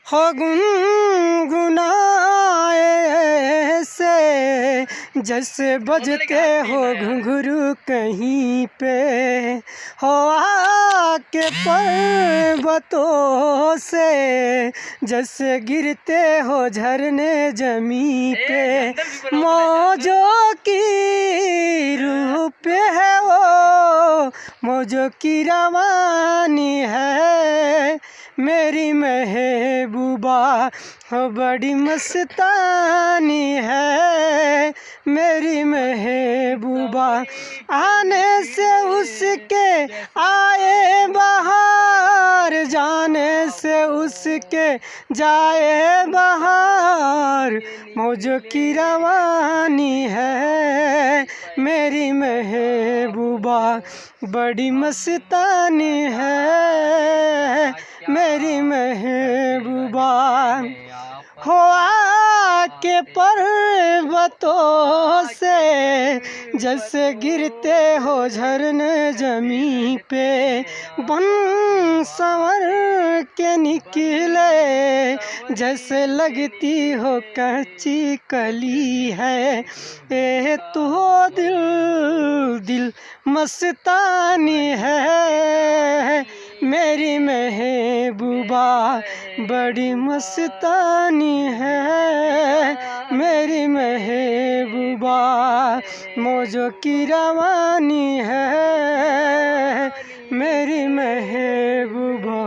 हो गुनगुनाए से जैसे बजते हो घुंघरू कहीं पे, हो आके पर्वतों से जैसे गिरते हो झरने जमी पे। मौजों की रूह पे है वो, मौजों की रवानी है मेरी महबूबा, हो बड़ी मस्तानी है मेरी महबूबा। आने से उसके आए बहार, जाने से उसके जाए बहार, मौजों की रवानी है मेरी महबूबा, बड़ी मस्तानी है मेरी महबूबा। हो आके पर्वतों से जैसे गिरते हो झरने जमी पे, बन संवर के निकले जैसे लगती हो कच्ची कली है। ए तो दिल दिल मस्तानी है मेरी महबूबा, बड़ी मस्तानी है मेरी महबूबा, मौजों की रवानी है मेरी महबूबा।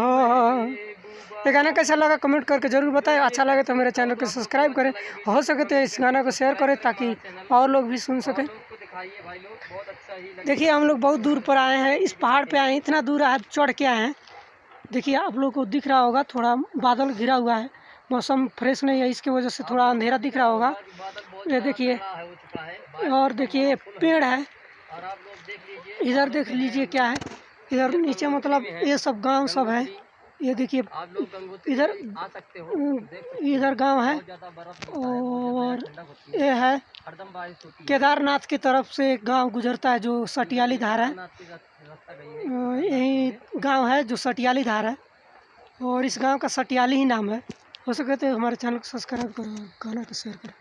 ये गाना कैसा लगा कमेंट करके ज़रूर बताएं। अच्छा लगे तो मेरे चैनल को सब्सक्राइब करें, हो सके तो इस गाना को शेयर करें ताकि और लोग भी सुन सकें। देखिए हम लोग बहुत दूर पर आए हैं, इस पहाड़ पे आए हैं, इतना दूर आए चढ़ के आए हैं। देखिए आप लोग को दिख रहा होगा थोड़ा बादल घिरा हुआ है, मौसम फ्रेश नहीं है, इसकी वजह से थोड़ा अंधेरा दिख रहा होगा। ये देखिए, और देखिए पेड़ है, इधर देख लीजिए क्या है, इधर नीचे मतलब ये सब गांव सब है। ये देखिए इधर गांव है, और ये है केदारनाथ की तरफ से एक गांव गुजरता है जो सटियाली धार है। यही गांव है जो सटियाली धार है, और इस गांव का सटियाली ही नाम है। हो सके तो हमारे चैनल को सब्सक्राइब करो, गाना को शेयर करो।